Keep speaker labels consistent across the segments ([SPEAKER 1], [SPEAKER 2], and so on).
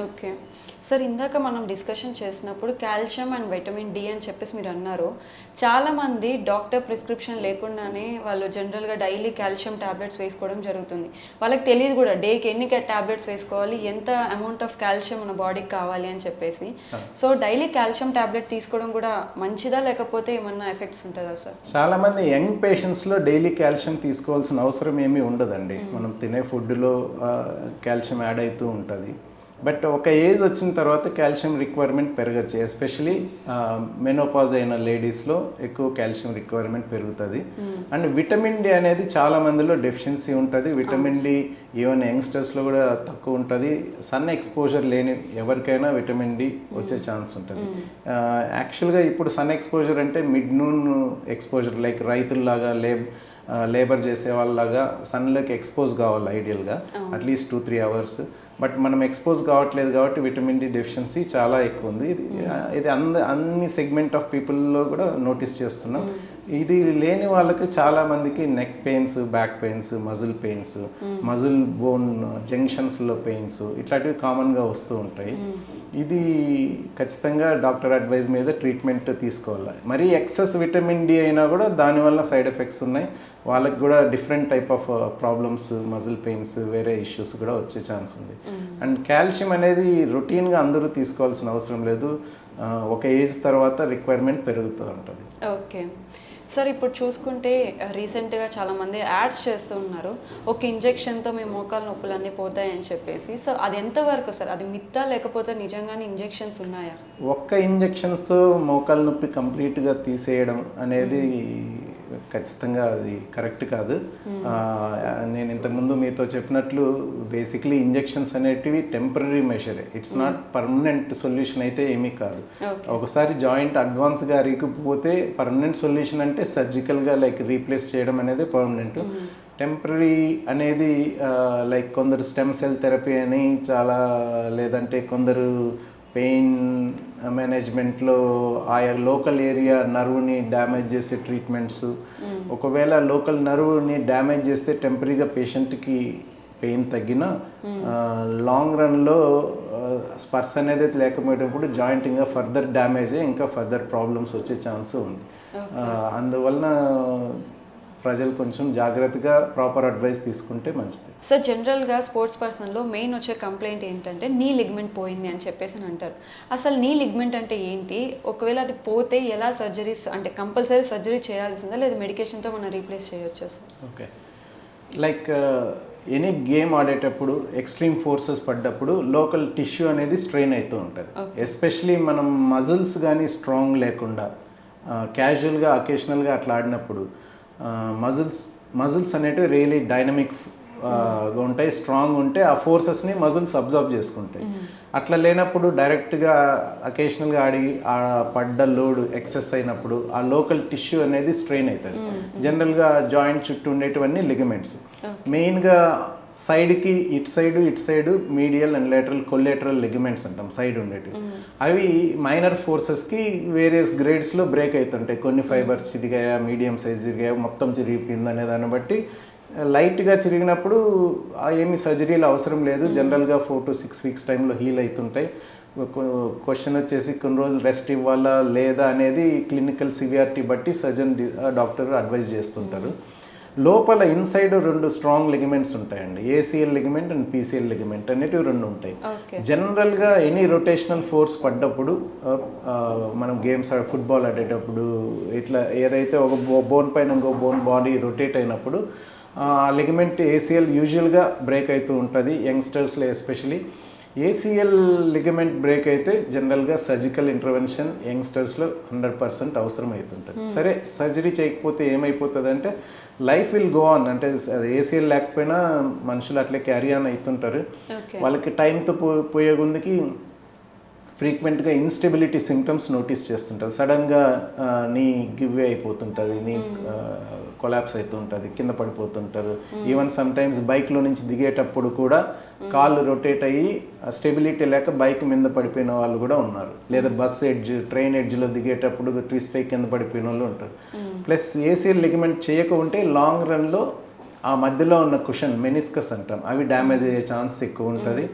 [SPEAKER 1] Okay. Sir ఇందాక మనం discussion చేసినప్పుడు కాల్షియం అండ్ విటమిన్ డి అని చెప్పేసి మీరు అన్నారు. చాలామంది డాక్టర్ ప్రిస్క్రిప్షన్ లేకుండానే వాళ్ళు జనరల్‌గా డైలీ కాల్షియం టాబ్లెట్స్ వేసుకోవడం జరుగుతుంది. వాళ్ళకి తెలీదు గూడా డేకి ఎన్ని టాబ్లెట్స్ వేసుకోవాలి, ఎంత అమౌంట్ ఆఫ్ కాల్షియం మన బాడీకి కావాలి అని చెప్పేసి. సో, డైలీ కాల్షియం టాబ్లెట్ తీసుకోవడం కూడా మంచిదా? లేకపోతే ఏమన్నా ఎఫెక్ట్స్ ఉంటదా సార్?
[SPEAKER 2] చాలామంది యంగ్ పేషెంట్స్లో డైలీ కాల్షియం తీసుకోవాల్సిన అవసరం ఏమీ ఉండదండి. మనం తినే ఫుడ్లో కాల్షియం యాడ్ అవుతూ ఉంటుంది. బట్ ఒక ఏజ్ వచ్చిన తర్వాత కాల్షియం రిక్వైర్మెంట్ పెరగచ్చు. ఎస్పెషలీ మెనోపాజ్ అయిన లేడీస్లో ఎక్కువ కాల్షియం రిక్వైర్మెంట్ పెరుగుతుంది. అండ్ విటమిన్ డి అనేది చాలా మందిలో డెఫిషియన్సీ ఉంటుంది. విటమిన్ డి ఈవెన్ యంగ్స్టర్స్లో కూడా తక్కువ ఉంటుంది. సన్ ఎక్స్పోజర్ లేని ఎవరికైనా విటమిన్ డి వచ్చే ఛాన్స్ ఉంటుంది. యాక్చువల్గా ఇప్పుడు సన్ ఎక్స్పోజర్ అంటే మిడ్ నూన్ ఎక్స్పోజర్, లైక్ రైతుల్లాగా లేబర్ చేసే వాళ్ళలాగా సన్లోకి ఎక్స్పోజ్ కావాలి ఐడియల్గా, అట్లీస్ట్ 2-3 అవర్స్. బట్ మనం ఎక్స్పోజ్ కావట్లేదు కాబట్టి విటమిన్ డి డెఫిషియన్సీ చాలా ఎక్కువ ఉంది. ఇది అన్ని సెగ్మెంట్ ఆఫ్ పీపుల్లో కూడా నోటీస్ చేస్తున్నాం. ఇది లేని వాళ్ళకి చాలామందికి neck pains, back pains, muscle pains, muscle bone జంక్షన్స్లో పెయిన్స్ ఇట్లాంటివి కామన్గా వస్తూ ఉంటాయి. ఇది ఖచ్చితంగా డాక్టర్ అడ్వైజ్ మీద ట్రీట్మెంట్ తీసుకోవాలి. మరీ ఎక్సెస్ విటమిన్ డి అయినా కూడా దానివల్ల సైడ్ ఎఫెక్ట్స్ ఉన్నాయి. వాళ్ళకి కూడా different type of problems, muscle pains, వేరే ఇష్యూస్ కూడా వచ్చే ఛాన్స్ ఉంది. అండ్ కాల్షియం అనేది రొటీన్గా అందరూ తీసుకోవాల్సిన అవసరం లేదు. ఒక ఏజ్ తర్వాత రిక్వైర్మెంట్ పెరుగుతూ ఉంటుంది.
[SPEAKER 1] ఓకే సార్, ఇప్పుడు చూసుకుంటే రీసెంట్గా చాలామంది యాడ్స్ చేస్తూ ఉన్నారు. ఒక ఇంజెక్షన్తో మీ మోకాలు నొప్పులన్నీ పోతాయని చెప్పేసి. సో అది ఎంతవరకు సార్? అది మిత్తా లేకపోతే నిజంగానే ఇంజెక్షన్స్ ఉన్నాయా?
[SPEAKER 2] ఒక్క ఇంజెక్షన్స్తో మోకాలు నొప్పి కంప్లీట్గా తీసేయడం అనేది ఖచ్చితంగా అది కరెక్ట్ కాదు. నేను ఇంతకుముందు మీతో చెప్పినట్లు బేసిక్లీ ఇంజెక్షన్స్ అనేటివి టెంపరీ మెషరే, ఇట్స్ నాట్ పర్మనెంట్ సొల్యూషన్ అయితే ఏమీ కాదు. ఒకసారి జాయింట్ అడ్వాన్స్గా అరిగిపోతే పర్మనెంట్ సొల్యూషన్ అంటే సర్జికల్గా లైక్ రీప్లేస్ చేయడం అనేది పర్మనెంట్. టెంపరీ అనేది లైక్ కొందరు స్టెమ్ సెల్ థెరపీ అని చాలా, లేదంటే కొందరు పెయిన్ మేనేజ్మెంట్లో ఆయా లోకల్ ఏరియా నర్వ్ని డ్యామేజ్ చేసే ట్రీట్మెంట్స్. ఒకవేళ లోకల్ నర్వ్ని డ్యామేజ్ చేస్తే టెంపరీగా పేషెంట్కి పెయిన్ తగ్గిన లాంగ్ రన్లో స్పర్శ అనేది లేకపోయేటప్పుడు జాయింట్ ఇంకా ఫర్దర్ డ్యామేజ్ అయ్యి ఇంకా ఫర్దర్ ప్రాబ్లమ్స్ వచ్చే ఛాన్స్ ఉంది. అందువలన ప్రజలు కొంచెం జాగ్రత్తగా ప్రాపర్ అడ్వైస్ తీసుకుంటే మంచిది.
[SPEAKER 1] సార్, జనరల్గా స్పోర్ట్స్ పర్సన్లో మెయిన్ వచ్చే కంప్లైంట్ ఏంటంటే నీ లిగ్మెంట్ పోయింది అని చెప్పేసి అని అంటారు. అసలు నీ లిగ్మెంట్ అంటే ఏంటి? ఒకవేళ అది పోతే ఎలా సర్జరీస్, అంటే కంపల్సరీ సర్జరీ చేయాల్సిందా లేదా మెడికేషన్తో మనం రీప్లేస్ చేయొచ్చా sir?
[SPEAKER 2] Okay, like any game ఆడేటప్పుడు ఎక్స్ట్రీమ్ ఫోర్సెస్ పడ్డప్పుడు లోకల్ టిష్యూ అనేది స్ట్రెయిన్ అవుతూ ఉంటుంది. ఎస్పెషలీ మనం మజిల్స్ కానీ స్ట్రాంగ్ లేకుండా క్యాజువల్గా అకేషనల్గా అట్లా ఆడినప్పుడు మజిల్స్ అనేటివి రియలీ డైనమిక్ ఉంటాయి, స్ట్రాంగ్ ఉంటే ఆ ఫోర్సెస్ని మజిల్స్ అబ్జర్వ్ చేసుకుంటాయి. అట్లా లేనప్పుడు డైరెక్ట్గా అకేషనల్గా ఆడి ఆ పడ్డ లోడ్ ఎక్సెస్ అయినప్పుడు ఆ లోకల్ టిష్యూ అనేది స్ట్రెయిన్ అవుతుంది. జనరల్గా జాయింట్ చుట్టూ ఉండేటివన్నీ లిగమెంట్స్. మెయిన్గా సైడ్కి ఇటు side medial and lateral collateral ligaments అంటాం, సైడ్ ఉండేటివి. అవి మైనర్ ఫోర్సెస్కి వేరియస్ గ్రేడ్స్లో బ్రేక్ అవుతుంటాయి. కొన్ని ఫైబర్స్ చిరిగాయా, మీడియం సైజ్ చిరిగాయా, మొత్తం చిరిగిపోయింది అనే దాన్ని బట్టి లైట్గా చిరిగినప్పుడు ఏమి సర్జరీలు అవసరం లేదు. జనరల్గా 4 to 6 weeks టైంలో హీల్ అవుతుంటాయి. క్వశ్చన్ వచ్చేసి కొన్ని రోజులు రెస్ట్ ఇవ్వాలా లేదా అనేది క్లినికల్ సివియారిటీ బట్టి సర్జన్ డాక్టర్ అడ్వైజ్ చేస్తుంటారు. లోపల ఇన్సైడ్ 2 స్ట్రాంగ్ లిగమెంట్స్ ఉంటాయండి, ACL ligament and PCL ligament అనేటివి 2 ఉంటాయి. జనరల్గా ఎనీ రొటేషనల్ ఫోర్స్ పడ్డప్పుడు మనం గేమ్స్ ఫుట్బాల్ ఆడేటప్పుడు ఇట్లా ఏదైతే ఒక బోన్ పైన ఇంకో బోన్ బాడీ రొటేట్ అయినప్పుడు ఆ లిగమెంట్ ఏసీఎల్ యూజువల్గా బ్రేక్ అవుతూ ఉంటుంది యంగ్స్టర్స్లో. ఎస్పెషలీ ఏసీఎల్ లిగమెంట్ బ్రేక్ అయితే జనరల్గా సర్జికల్ ఇంటర్వెన్షన్ యంగ్స్టర్స్లో 100% అవసరం అవుతుంటుంది. సరే, సర్జరీ చేయకపోతే ఏమైపోతుంది అంటే లైఫ్ విల్ గో ఆన్. అంటే ఏసీఎల్ లేకపోయినా మనుషులు అట్లే క్యారీ ఆన్ అవుతుంటారు. వాళ్ళకి టైంతో పోయే ముందుకి ఫ్రీక్వెంట్గా ఇన్స్టెబిలిటీ సిమ్టమ్స్ నోటీస్ చేస్తుంటారు. సడన్గా నీ గివ్వే అయిపోతుంటుంది, నీ కొలాప్స్ అవుతుంటుంది, కింద పడిపోతుంటారు. ఈవెన్ సమ్టైమ్స్ బైక్లో నుంచి దిగేటప్పుడు కూడా కాళ్ళు రొటేట్ అయ్యి స్టెబిలిటీ లేక బైక్ మీద పడిపోయిన వాళ్ళు కూడా ఉన్నారు. లేదా బస్ ఎడ్జ్, ట్రైన్ ఎడ్జ్లో దిగేటప్పుడు ట్విస్ట్ అయ్యి కింద పడిపోయిన వాళ్ళు ఉంటారు. ప్లస్ ఏసీఎల్ లిగమెంట్ చేయక ఉంటే లాంగ్ రన్లో ఆ మధ్యలో ఉన్న కుషన్, మెనిస్కస్ అంటాం, అవి డ్యామేజ్ అయ్యే ఛాన్స్ ఎక్కువ ఉంటుంది.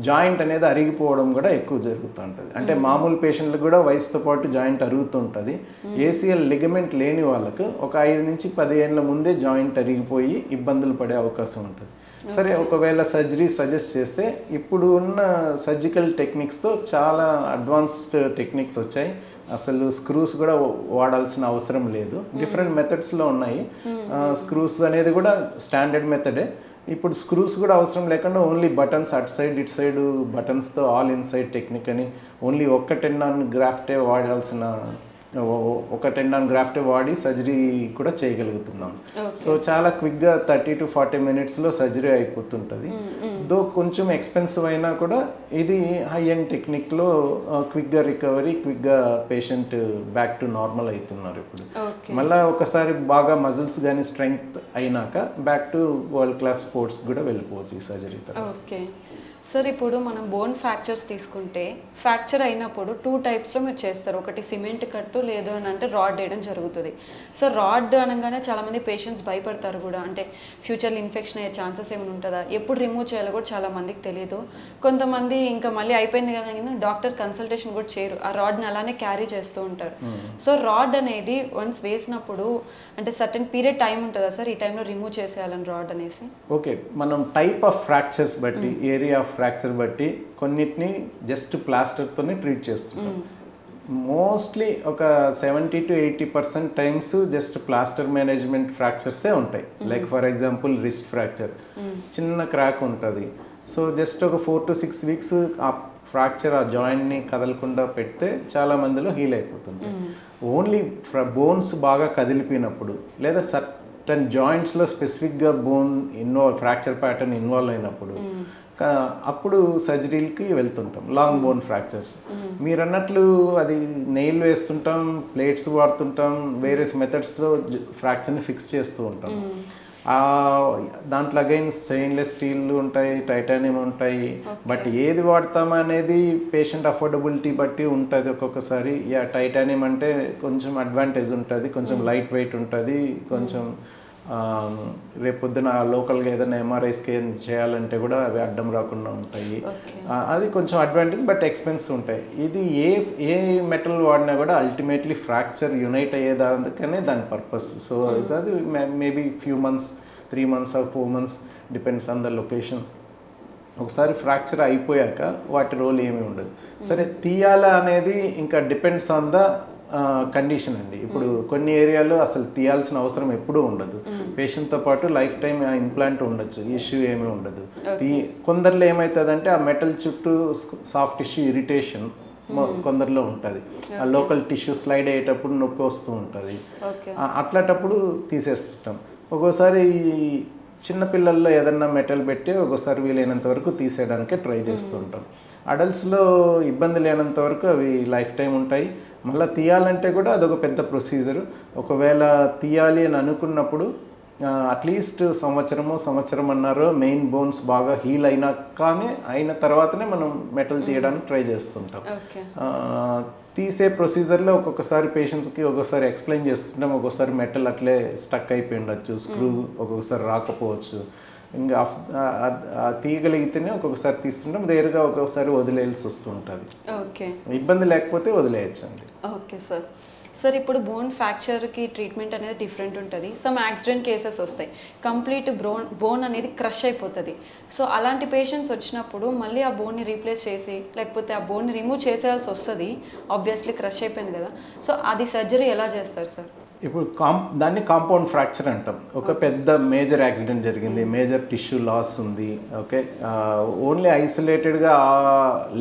[SPEAKER 2] జాయింట్ అనేది అరిగిపోవడం కూడా ఎక్కువ జరుగుతుంటుంది. అంటే మామూలు పేషెంట్లకు కూడా వయసుతో పాటు జాయింట్ అరుగుతుంటుంది. ఏసీఎల్ లిగమెంట్ లేని వాళ్ళకు ఒక 5 నుంచి 10 ఏళ్ళ ముందే జాయింట్ అరిగిపోయి ఇబ్బందులు పడే అవకాశం ఉంటుంది. సరే, ఒకవేళ సర్జరీ సజెస్ట్ చేస్తే ఇప్పుడు ఉన్న సర్జికల్ టెక్నిక్స్తో చాలా అడ్వాన్స్డ్ టెక్నిక్స్ వచ్చాయి. అసలు స్క్రూస్ కూడా వాడాల్సిన అవసరం లేదు. డిఫరెంట్ మెథడ్స్లో ఉన్నాయి. స్క్రూస్ అనేది కూడా స్టాండర్డ్ మెథడే. ఇప్పుడు స్క్రూస్ కూడా అవసరం లేకుండా ఓన్లీ బటన్స్ అటు సైడ్ ఇటు సైడ్ బటన్స్తో ఆల్ ఇన్సైడ్ టెక్నిక్ అని ఓన్లీ ఒక్క టెండాన్ గ్రాఫ్టే వాడాల్సిన ఒక టెండాన్ గ్రాఫ్టే వాడి సర్జరీ కూడా చేయగలుగుతున్నాం. సో చాలా క్విక్గా 30 to 40 మినిట్స్లో సర్జరీ అయిపోతుంటుంది. దో కొంచెం ఎక్స్పెన్సివ్ అయినా కూడా ఇది హై ఎండ్ టెక్నిక్లో క్విక్గా రికవరీ, క్విక్గా పేషెంట్ బ్యాక్ టు నార్మల్ అవుతున్నారు. ఇప్పుడు మళ్ళీ ఒకసారి బాగా మజిల్స్ కానీ స్ట్రెంగ్త్ అయినాక back to world class sports కూడా వెళ్ళిపోవచ్చు ఈ సర్జరీ తర్వాత.
[SPEAKER 1] ఓకే సార్, ఇప్పుడు మనం బోన్ ఫ్రాక్చర్స్ తీసుకుంటే ఫ్రాక్చర్ అయినప్పుడు 2 టైప్స్లో మీరు చేస్తారు. ఒకటి సిమెంట్ కట్టు, లేదు అని అంటే రాడ్ వేయడం జరుగుతుంది. సో రాడ్ అనగానే చాలామంది పేషెంట్స్ భయపడతారు కూడా, అంటే ఫ్యూచర్లో ఇన్ఫెక్షన్ అయ్యే ఛాన్సెస్ ఏమైనా ఉంటుందా, ఎప్పుడు రిమూవ్ చేయాలో కూడా చాలామందికి తెలియదు. కొంతమంది ఇంకా మళ్ళీ అయిపోయింది కదా డాక్టర్ కన్సల్టేషన్ కూడా చేయరు, ఆ రాడ్ని అలానే క్యారీ చేస్తూ ఉంటారు. సో రాడ్ అనేది వన్స్ వేసినప్పుడు అంటే సర్టెన్ పీరియడ్ టైం ఉంటుందా సార్, ఈ టైంలో రిమూవ్ చేసేయాలని రాడ్ అనేసి?
[SPEAKER 2] ఓకే, మనం టైప్ ఆఫ్ ఫ్రాక్చర్స్ బట్టి, ఏరియా ఆఫ్ ఫ్రాక్చర్ బట్టి కొన్నిటిని జస్ట్ ప్లాస్టర్తోనే ట్రీట్ చేస్తున్నాం. మోస్ట్లీ ఒక 70 to 80% times just plaster management ఫ్రాక్చర్సే ఉంటాయి. Like for example wrist fracture, చిన్న క్రాక్ ఉంటుంది. సో జస్ట్ ఒక 4 to 6 వీక్స్ ఆ ఫ్రాక్చర్ ఆ జాయింట్ని కదలకుండా పెడితే చాలా మందిలో హీల్ అయిపోతుంది. ఓన్లీ బోన్స్ బాగా కదిలిపోయినప్పుడు లేదా సర్టన్ జాయింట్స్లో స్పెసిఫిక్గా బోన్ ఫ్రాక్చర్ ప్యాటర్న్ ఇన్వాల్వ్ అయినప్పుడు అప్పుడు సర్జరీలకి వెళ్తుంటాం. లాంగ్ బోన్ ఫ్రాక్చర్స్ మీరు అన్నట్లు అది నెయిల్ వేస్తుంటాం, ప్లేట్స్ వాడుతుంటాం, వేరియస్ మెథడ్స్లో ఫ్రాక్చర్ని ఫిక్స్ చేస్తూ ఉంటాం. దాంట్లో అగైన్ స్టెయిన్లెస్ స్టీల్ ఉంటాయి, టైటానియం ఉంటాయి. బట్ ఏది వాడతామా అనేది పేషెంట్ అఫోర్డబిలిటీ బట్టి ఉంటుంది. ఒక్కొక్కసారి టైటానియం అంటే కొంచెం అడ్వాంటేజ్ ఉంటుంది, కొంచెం లైట్ వెయిట్ ఉంటుంది, కొంచెం రేపొద్దున లోకల్గా ఏదైనా ఎంఆర్ఐ స్కాన్ చేయాలంటే కూడా అవి అడ్డం రాకుండా ఉంటాయి. అది కొంచెం అడ్వాంటేజ్, బట్ ఎక్స్పెన్సివ్ ఉంటాయి. ఇది ఏ మెటల్ వాడినా కూడా అల్టిమేట్లీ ఫ్రాక్చర్ యునైట్ అయ్యేదానికనే దాని పర్పస్. సో అది maybe few months, 3 months or 4 months depends on the location. ఒకసారి ఫ్రాక్చర్ అయిపోయాక వాటి రోల్ ఏమీ ఉండదు. సరే, తీయాలా అనేది ఇంకా డిపెండ్స్ ఆన్ ద కండిషన్ అండి. ఇప్పుడు కొన్ని ఏరియాలో అసలు తీయాల్సిన అవసరం ఎప్పుడూ ఉండదు. పేషెంట్తో పాటు లైఫ్ టైం ఆ ఇంప్లాంట్ ఉండొచ్చు, ఇష్యూ ఏమీ ఉండదు. కొందరిలో ఏమవుతుందంటే ఆ మెటల్ చుట్టూ సాఫ్ట్ టిష్యూ ఇరిటేషన్ కొందరిలో ఉంటుంది. ఆ లోకల్ టిష్యూ స్లైడ్ అయ్యేటప్పుడు నొప్పి వస్తూ ఉంటుంది. అట్లాంటప్పుడు తీసేస్తుంటాం. ఒక్కోసారి చిన్నపిల్లల్లో ఏదన్నా మెటల్ పెట్టి ఒక్కోసారి వీలైనంత వరకు తీసేయడానికే ట్రై చేస్తుంటాం. అడల్ట్స్లో ఇబ్బంది లేనంత వరకు అవి లైఫ్ టైం ఉంటాయి. మళ్ళీ తీయాలంటే కూడా అదొక పెద్ద ప్రొసీజర్. ఒకవేళ తీయాలి అని అనుకున్నప్పుడు అట్లీస్ట్ సంవత్సరం అన్నారో మెయిన్ బోన్స్ బాగా హీల్ అయిన తర్వాతనే మనం మెటల్ తీయడానికి ట్రై చేస్తుంటాం. తీసే ప్రొసీజర్లో ఒక్కొక్కసారి పేషెంట్స్కి ఒక్కొక్కసారి ఎక్స్ప్లెయిన్ చేస్తుంటాం, ఒక్కొక్కసారి మెటల్ అట్లే స్టక్ అయిపోయి ఉండొచ్చు, స్క్రూ ఒక్కొక్కసారి రాకపోవచ్చు. ఇంకా తీయగలిగితేనే ఒక్కొక్కసారి తీస్తుంటాం, రేరుగా ఒక్కొక్కసారి వదిలేయాల్సి వస్తుంటుంది.
[SPEAKER 1] ఓకే,
[SPEAKER 2] ఇబ్బంది లేకపోతే వదిలేయచ్చండి.
[SPEAKER 1] Okay sir. సార్, ఇప్పుడు బోన్ ఫ్రాక్చర్కి ట్రీట్మెంట్ అనేది డిఫరెంట్ ఉంటుంది. సమ్ యాక్సిడెంట్ కేసెస్ వస్తాయి, కంప్లీట్ బోన్ అనేది క్రష్ అయిపోతుంది. సో అలాంటి పేషెంట్స్ వచ్చినప్పుడు మళ్ళీ ఆ బోన్ని రీప్లేస్ చేసి లేకపోతే ఆ బోన్ని రిమూవ్ చేసేయాల్సి వస్తుంది. ఆబ్వియస్లీ క్రష్ అయిపోయింది కదా, సో అది సర్జరీ ఎలా చేస్తారు సార్?
[SPEAKER 2] ఇప్పుడు దాన్ని కాంపౌండ్ ఫ్రాక్చర్ అంటాం. ఒక పెద్ద మేజర్ యాక్సిడెంట్ జరిగింది, మేజర్ టిష్యూ లాస్ ఉంది. ఓకే, ఓన్లీ ఐసోలేటెడ్గా ఆ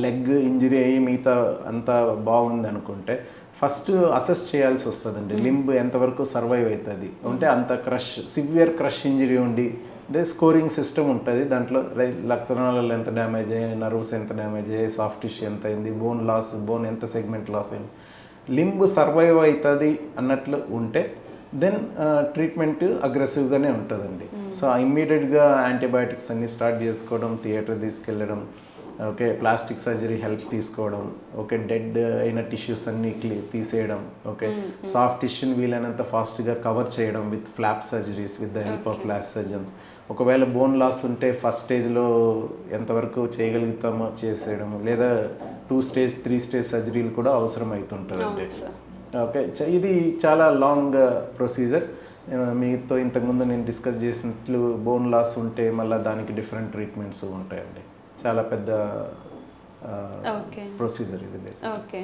[SPEAKER 2] లెగ్ ఇంజరీ అయ్యి మిగతా అంతా బాగుంది అనుకుంటే ఫస్ట్ అసెస్ చేయాల్సి వస్తుందండి. లింబ్ ఎంతవరకు సర్వైవ్ అవుతుంది అంటే అంత సివియర్ క్రష్ ఇంజరీ ఉండి అదే స్కోరింగ్ సిస్టమ్ ఉంటుంది. దాంట్లో రక్తనాళాలు ఎంత డ్యామేజ్ అయ్యాయి, నర్వ్స్ ఎంత డ్యామేజ్ అయ్యాయి, సాఫ్ట్ టిష్యూ ఎంత అయింది, బోన్ ఎంత సెగ్మెంట్ లాస్ అయింది, లింబ్ సర్వైవ్ అవుతుంది అన్నట్లు ఉంటే దెన్ ట్రీట్మెంట్ అగ్రెసివ్గానే ఉంటుందండి. సో ఇమ్మీడియట్గా యాంటీబయాటిక్స్ అన్నీ స్టార్ట్ చేసుకోవడం, థియేటర్ తీసుకెళ్ళడం, ఓకే ప్లాస్టిక్ సర్జరీ హెల్ప్ తీసుకోవడం, ఓకే డెడ్ అయిన టిష్యూస్ అన్నీ తీసేయడం, ఓకే సాఫ్ట్ టిష్యూని వీలైనంత ఫాస్ట్గా కవర్ చేయడం with flop surgeries with the help of plastic surgeons. ఒకవేళ బోన్ లాస్ ఉంటే ఫస్ట్ స్టేజ్లో ఎంతవరకు చేయగలుగుతామో చేసేయడము, లేదా 2 స్టేజ్ 3 స్టేజ్ సర్జరీలు కూడా అవసరం అవుతుంటుందండి. ఓకే, ఇది చాలా లాంగ్ ప్రొసీజర్. మీతో ఇంతకుముందు నేను డిస్కస్ చేసినట్లు బోన్ లాస్ ఉంటే మళ్ళీ దానికి డిఫరెంట్ ట్రీట్మెంట్స్ ఉంటాయండి. చాలా పెద్ద ప్రొసీజర్ ఇది.
[SPEAKER 1] ఓకే.